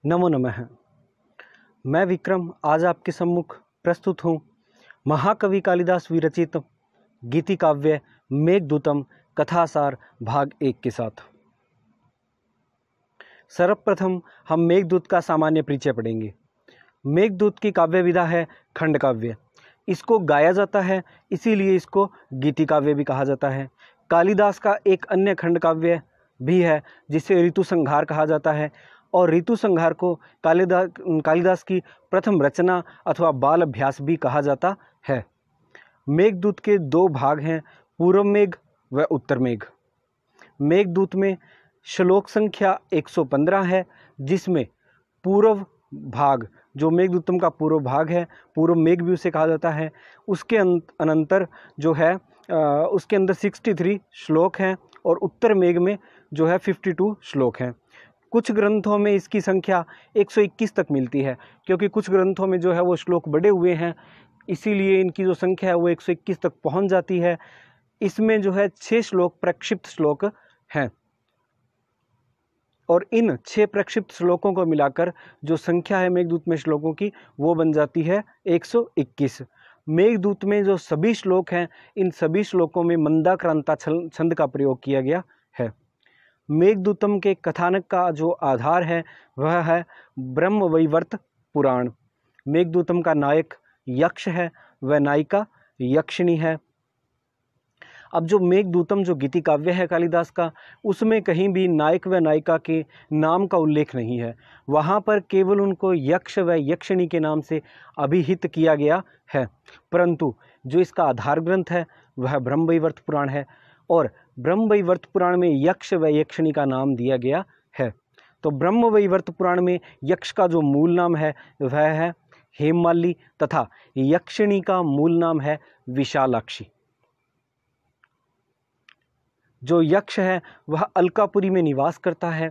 नमो नमः। मैं विक्रम आज आपके सम्मुख प्रस्तुत हूँ महाकवि कालिदास विरचित गीति काव्य मेघदूतम कथासार भाग 1 के साथ। सर्वप्रथम हम मेघदूत का सामान्य परिचय पढ़ेंगे। मेघदूत की काव्य विधा है खंड काव्य। इसको गाया जाता है, इसीलिए इसको गीति काव्य भी कहा जाता है। कालिदास का एक अन्य खंड काव्य भी है जिसे ऋतु संहार कहा जाता है, और ऋतु संहार को कालिदास की प्रथम रचना अथवा बाल अभ्यास भी कहा जाता है। मेघदूत के दो भाग हैं, पूर्व मेघ व उत्तर मेघ। मेघदूत में श्लोक संख्या 115 है, जिसमें पूर्व भाग जो मेघदूतम का पूर्व भाग है, पूर्व मेघ भी उसे कहा जाता है, उसके अनंतर जो है उसके अंदर 63 श्लोक हैं, और उत्तर मेघ में जो है 52 श्लोक हैं। कुछ ग्रंथों में इसकी संख्या 121 तक मिलती है, क्योंकि कुछ ग्रंथों में जो है वो श्लोक बढ़े हुए हैं, इसीलिए इनकी जो संख्या है वो 121 तक पहुंच जाती है। इसमें जो है 6 श्लोक प्रक्षिप्त श्लोक हैं, और इन 6 प्रक्षिप्त श्लोकों को मिलाकर जो संख्या है मेघदूत में श्लोकों की वो बन जाती है 121। मेघदूत में जो सभी श्लोक हैं, इन सभी श्लोकों में मंदाक्रांता छंद का प्रयोग किया गया है। मेघदूतम के कथानक का जो आधार है वह है ब्रह्मवैवर्त पुराण। मेघदूतम का नायक यक्ष है, वह नायिका यक्षिणी है। अब जो मेघदूतम जो गीति काव्य है कालिदास का, उसमें कहीं भी नायक व नायिका के नाम का उल्लेख नहीं है। वहाँ पर केवल उनको यक्ष व यक्षिणी के नाम से अभिहित किया गया है। परंतु जो इसका आधार ग्रंथ है वह ब्रह्मवैवर्त पुराण है, और ब्रह्मवैवर्त पुराण में यक्ष व यक्षिणी का नाम दिया गया है। तो ब्रह्मवैवर्त पुराण में यक्ष का जो मूल नाम है वह है हेममाली, तथा यक्षिणी का मूल नाम है विशालाक्षी। जो यक्ष है वह अलकापुरी में निवास करता है।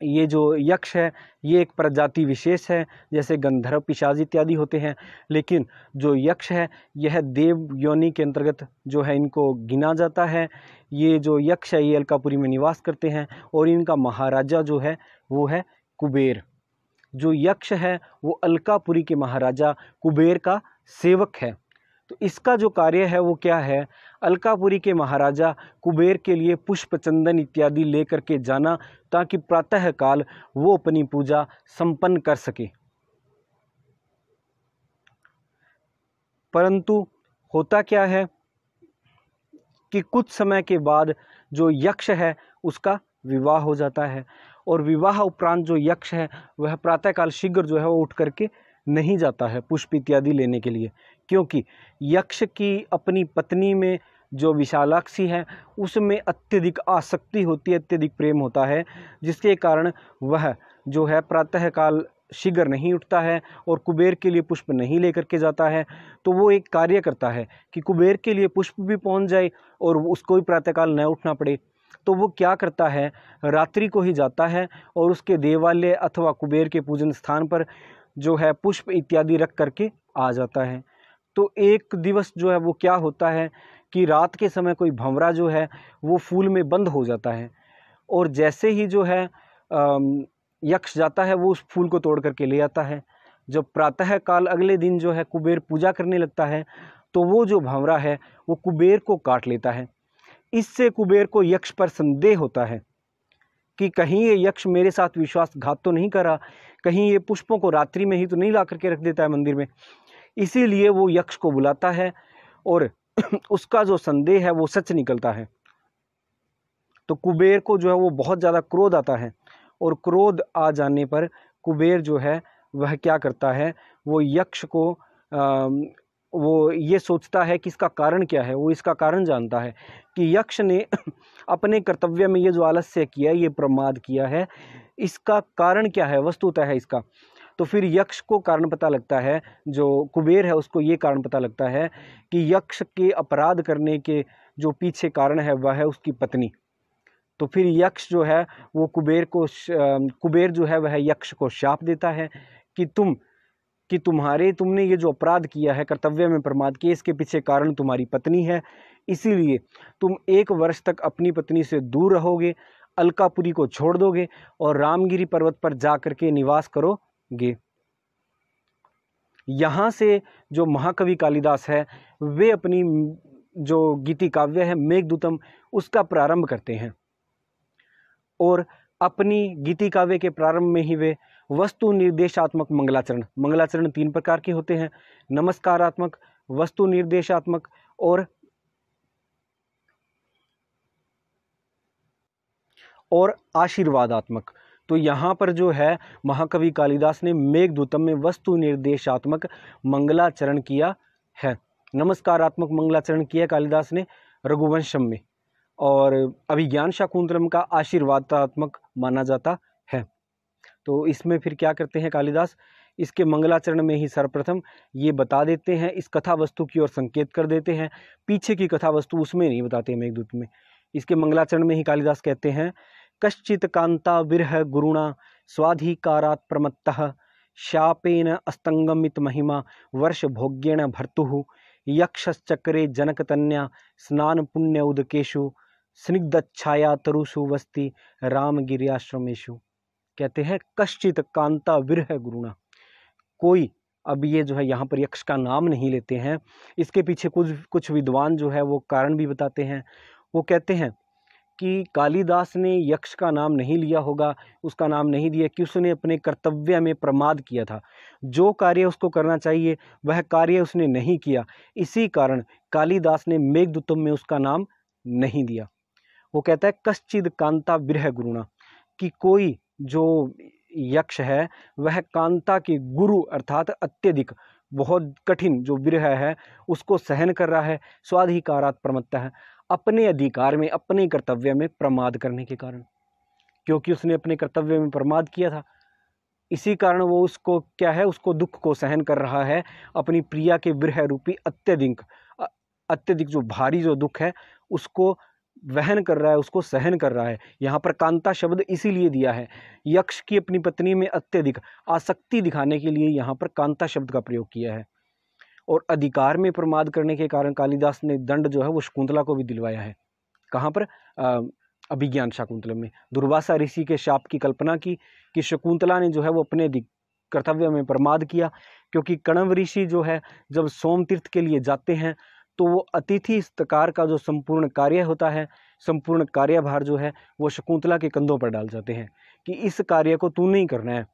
ये जो यक्ष है ये एक प्रजाति विशेष है, जैसे गंधर्व पिशाच इत्यादि होते हैं, लेकिन जो यक्ष है यह देव योनि के अंतर्गत जो है इनको गिना जाता है। ये जो यक्ष है ये अलकापुरी में निवास करते हैं, और इनका महाराजा जो है वो है कुबेर। जो यक्ष है वो अलकापुरी के महाराजा कुबेर का सेवक है। तो इसका जो कार्य है वो क्या है, अलकापुरी के महाराजा कुबेर के लिए पुष्प चंदन इत्यादि लेकर के जाना, ताकि प्रातः काल वो अपनी पूजा संपन्न कर सके। परंतु होता क्या है कि कुछ समय के बाद जो यक्ष है उसका विवाह हो जाता है, और विवाह उपरांत जो यक्ष है वह प्रातःकाल शीघ्र जो है वो उठ करके नहीं जाता है पुष्प इत्यादि लेने के लिए, क्योंकि यक्ष की अपनी पत्नी में जो विशालाक्षी है उसमें अत्यधिक आसक्ति होती है, अत्यधिक प्रेम होता है, जिसके कारण वह जो है प्रातःकाल शीघ्र नहीं उठता है और कुबेर के लिए पुष्प नहीं लेकर के जाता है। तो वो एक कार्य करता है कि कुबेर के लिए पुष्प भी पहुंच जाए और उसको भी प्रातःकाल न उठना पड़े। तो वो क्या करता है, रात्रि को ही जाता है और उसके देवालय अथवा कुबेर के पूजन स्थान पर जो है पुष्प इत्यादि रख करके आ जाता है। तो एक दिवस जो है वो क्या होता है कि रात के समय कोई भंवरा जो है वो फूल में बंद हो जाता है, और जैसे ही जो है यक्ष जाता है वो उस फूल को तोड़ करके ले आता है। जब प्रातः काल अगले दिन जो है कुबेर पूजा करने लगता है, तो वो जो भंवरा है वो कुबेर को काट लेता है। इससे कुबेर को यक्ष पर संदेह होता है कि कहीं ये यक्ष मेरे साथ विश्वासघात तो नहीं कर रहा, कहीं ये पुष्पों को रात्रि में ही तो नहीं ला करके रख देता है मंदिर में। इसीलिए वो यक्ष को बुलाता है, और उसका जो संदेह है वो सच निकलता है। तो कुबेर को जो है वो बहुत ज़्यादा क्रोध आता है, और क्रोध आ जाने पर कुबेर जो है वह क्या करता है, वो यक्ष को वो ये सोचता है कि इसका कारण क्या है। वो इसका कारण जानता है कि यक्ष ने अपने कर्तव्य में ये जो आलस्य किया, ये प्रमाद किया है, इसका कारण क्या है, वस्तुतः है इसका। तो फिर यक्ष को कारण पता लगता है, जो कुबेर है उसको ये कारण पता लगता है कि यक्ष के अपराध करने के जो पीछे कारण है वह है उसकी पत्नी। तो फिर यक्ष जो है वो कुबेर जो है वह यक्ष को शाप देता है कि तुमने ये जो अपराध किया है, कर्तव्य में प्रमाद किया, इसके पीछे कारण तुम्हारी पत्नी है, इसीलिए तुम 1 वर्ष तक अपनी पत्नी से दूर रहोगे। अलकापुरी को छोड़ दोगे और रामगिरी पर्वत पर जा करके निवास करोगे। यहाँ से जो महाकवि कालिदास है वे अपनी जो गीति काव्य है मेघदूतम उसका प्रारंभ करते हैं, और अपनी गीति काव्य के प्रारंभ में ही वे वस्तु निर्देशात्मक मंगलाचरण, मंगलाचरण 3 प्रकार के होते हैं, नमस्कारात्मक, वस्तु निर्देशात्मक और आशीर्वादात्मक। तो यहाँ पर जो है महाकवि कालिदास ने मेघदूतम में वस्तु निर्देशात्मक मंगलाचरण किया है। नमस्कारात्मक मंगलाचरण किया कालिदास ने रघुवंशम में, और अभिज्ञान शाकुंतलम का आशीर्वादात्मक माना जाता है। तो इसमें फिर क्या करते हैं कालिदास, इसके मंगलाचरण में ही सर्वप्रथम ये बता देते हैं, इस कथा वस्तु की ओर संकेत कर देते हैं, पीछे की कथा वस्तु उसमें नहीं बताते मेघदूत में। इसके मंगलाचरण में ही कालिदास कहते हैं, कश्चित कांता विरह गुरुणा स्वाधिकारात् प्रमत्तः शापेन अस्तंगमित महिमा वर्ष भोग्येण भर्तुः यक्षश्चक्रे जनकतन्या स्नान पुण्य उदकेषु स्निग्धच्छाया तरुषु वस्ति रामगिर्याश्रमेषु। कहते हैं कश्चित कांता विरह गुरुणा, कोई, अब ये जो है यहाँ पर यक्ष का नाम नहीं लेते हैं, इसके पीछे कुछ विद्वान जो है वो कारण भी बताते हैं। वो कहते हैं कि कालिदास ने यक्ष का नाम नहीं लिया होगा, उसका नाम नहीं दिया कि उसने अपने कर्तव्य में प्रमाद किया था, जो कार्य उसको करना चाहिए वह कार्य उसने नहीं किया, इसी कारण कालिदास ने मेघदूतम में उसका नाम नहीं दिया। वो कहता है कश्चिद कांता विरह गुरुणा, कि कोई जो यक्ष है वह कांता के गुरु अर्थात अत्यधिक बहुत कठिन जो विरह है उसको सहन कर रहा है, स्वाधिकारात् प्रमत्तः है, अपने अधिकार में अपने कर्तव्य में प्रमाद करने के कारण, क्योंकि उसने अपने कर्तव्य में प्रमाद किया था, इसी कारण वो उसको क्या है, उसको दुख को सहन कर रहा है, अपनी प्रिया के विरह रूपी अत्यधिक जो भारी जो दुख है उसको वहन कर रहा है, उसको सहन कर रहा है। यहाँ पर कांता शब्द इसीलिए दिया है, यक्ष की अपनी पत्नी में अत्यधिक आसक्ति दिखाने के लिए यहाँ पर कांता शब्द का प्रयोग किया है। और अधिकार में प्रमाद करने के कारण कालिदास ने दंड जो है वो शकुंतला को भी दिलवाया है। कहाँ पर? अभिज्ञान शाकुंतलम में दुर्वासा ऋषि के शाप की कल्पना की कि शकुंतला ने जो है वो अपने कर्तव्य में प्रमाद किया, क्योंकि कण्व ऋषि जो है जब सोम तीर्थ के लिए जाते हैं तो वो अतिथि सत्कार का जो संपूर्ण कार्य होता है, संपूर्ण कार्यभार जो है वो शकुंतला के कंधों पर डाल जाते हैं कि इस कार्य को तू नहीं करना है,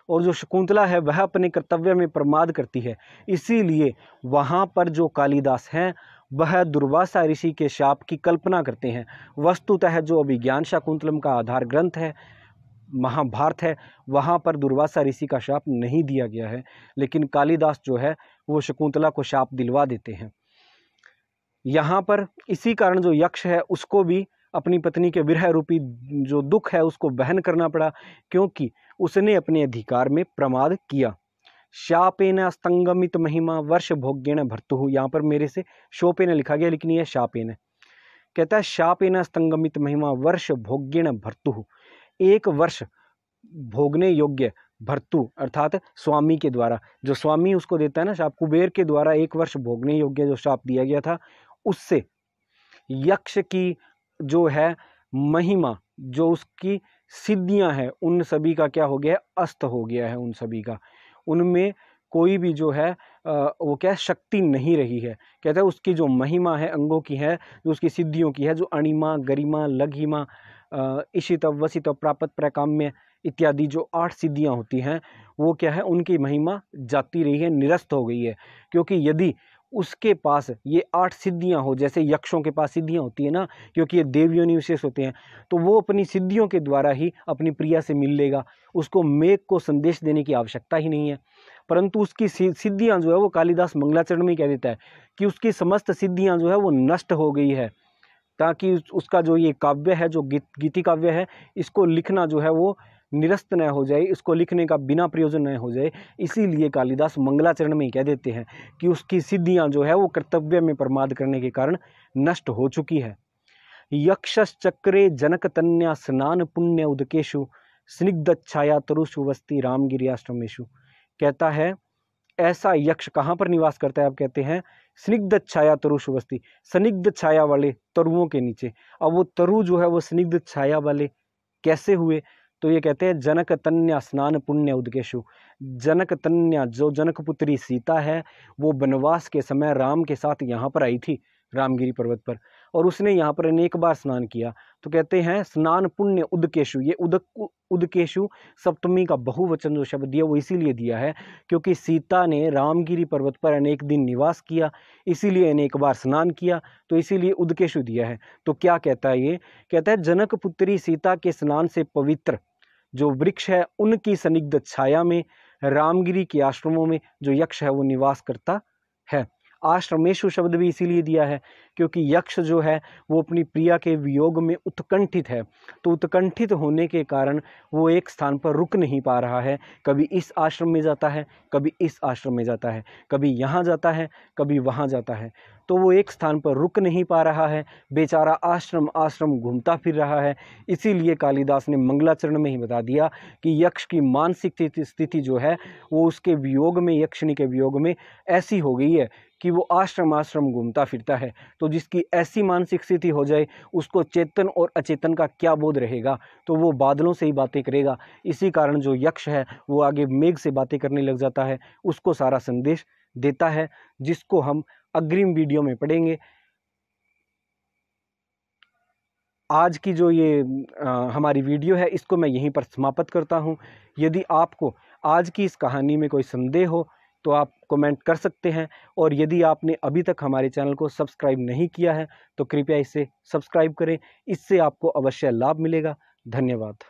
और जो शकुंतला है वह अपने कर्तव्य में प्रमाद करती है, इसीलिए वहाँ पर जो कालिदास हैं वह दुर्वासा ऋषि के शाप की कल्पना करते हैं। वस्तुतः जो अभिज्ञान शाकुंतलम का आधार ग्रंथ है, महाभारत है, वहाँ पर दुर्वासा ऋषि का शाप नहीं दिया गया है, लेकिन कालिदास जो है वो शकुंतला को शाप दिलवा देते हैं। यहाँ पर इसी कारण जो यक्ष है उसको भी अपनी पत्नी के विरह रूपी जो दुख है उसको वहन करना पड़ा, क्योंकि उसने अपने अधिकार में प्रमाद किया। शापेन स्तंगमित महिमा वर्ष भोग्येन भर्तुः, यहाँ पर मेरे से शोपेन लिखा गया लेकिन यह शापेन है। कहता है शापेन स्तंगमित महिमा वर्ष भोग्येन भर्तुः, एक वर्ष भोगने योग्य भर्तु अर्थात स्वामी के द्वारा, जो स्वामी उसको देता है ना शाप, कुबेर के द्वारा एक वर्ष भोगने योग्य जो शाप दिया गया था, उससे यक्ष की जो है महिमा, जो उसकी सिद्धियां हैं, उन सभी का क्या हो गया है, अस्त हो गया है। उन सभी का, उनमें कोई भी जो है वो क्या शक्ति नहीं रही है। कहता है उसकी जो महिमा है अंगों की है, जो उसकी सिद्धियों की है, जो अणिमा गरिमा लघिमा इशित वसित प्रापत प्रकाम्य इत्यादि जो 8 सिद्धियां होती हैं, वो क्या है, उनकी महिमा जाती रही है, निरस्त हो गई है। क्योंकि यदि उसके पास ये 8 सिद्धियां हो, जैसे यक्षों के पास सिद्धियां होती है ना, क्योंकि ये देवयोनि विशेष होते हैं, तो वो अपनी सिद्धियों के द्वारा ही अपनी प्रिया से मिल लेगा, उसको मेघ को संदेश देने की आवश्यकता ही नहीं है। परंतु उसकी सिद्धियां जो है वो कालिदास मंगलाचरण में कह देता है कि उसकी समस्त सिद्धियां जो है वो नष्ट हो गई है, ताकि उसका जो ये काव्य है, जो गीति काव्य है, इसको लिखना जो है वो निरस्त न हो जाए, इसको लिखने का बिना प्रयोजन न हो जाए। इसीलिए कालिदास मंगलाचरण में ही कह देते हैं कि उसकी सिद्धियां जो है वो कर्तव्य में प्रमाद करने के कारण नष्ट हो चुकी है। यक्षश्चक्रे जनकतन्या स्नान पुण्य उदकेषु स्निग्धच्छाया तरुषु वस्ति रामगिर्याश्रमेषु। कहता है ऐसा यक्ष कहाँ पर निवास करता है? आप कहते हैं स्निग्ध छाया तरुषु वस्ति, स्निग्ध छाया वाले तरुओं के नीचे। अब वो तरु जो है वो स्निग्ध छाया वाले कैसे हुए? तो ये कहते हैं जनक तन्या स्नान पुण्य उदकेशु। जनक तन्या जो जनक पुत्री सीता है वो वनवास के समय राम के साथ यहाँ पर आई थी रामगिरी पर्वत पर, और उसने यहाँ पर अनेक बार स्नान किया। तो कहते हैं स्नान पुण्य उदकेशु। ये उदकेशु सप्तमी का बहुवचन जो शब्द दिया वो इसीलिए दिया है क्योंकि सीता ने रामगिरी पर्वत पर अनेक दिन निवास किया, इसीलिए अनेक बार स्नान किया, तो इसीलिए उदकेशु दिया है। तो क्या कहता है ये? कहता है जनक पुत्री सीता के स्नान से पवित्र जो वृक्ष है उनकी सनिग्ध छाया में रामगिरी के आश्रमों में जो यक्ष है वो निवास करता है। आश्रमेशु शब्द भी इसीलिए दिया है क्योंकि यक्ष जो है वो अपनी प्रिया के वियोग में उत्कंठित है, तो उत्कंठित होने के कारण वो एक स्थान पर रुक नहीं पा रहा है। कभी इस आश्रम में जाता है, कभी इस आश्रम में जाता है, कभी यहाँ जाता है, कभी वहाँ जाता है, तो वो एक स्थान पर रुक नहीं पा रहा है, बेचारा आश्रम आश्रम घूमता फिर रहा है। इसीलिए कालिदास ने मंगलाचरण में ही बता दिया कि यक्ष की मानसिक स्थिति जो है वो उसके वियोग में, यक्षिणी के वियोग में ऐसी हो गई है कि वो आश्रम आश्रम घूमता फिरता है। तो जिसकी ऐसी मानसिक स्थिति हो जाए उसको चेतन और अचेतन का क्या बोध रहेगा? तो वो बादलों से ही बातें करेगा। इसी कारण जो यक्ष है वो आगे मेघ से बातें करने लग जाता है, उसको सारा संदेश देता है, जिसको हम अग्रिम वीडियो में पढ़ेंगे। आज की जो ये हमारी वीडियो है इसको मैं यहीं पर समाप्त करता हूँ। यदि आपको आज की इस कहानी में कोई संदेह हो तो आप कमेंट कर सकते हैं, और यदि आपने अभी तक हमारे चैनल को सब्सक्राइब नहीं किया है तो कृपया इसे सब्सक्राइब करें, इससे आपको अवश्य लाभ मिलेगा। धन्यवाद।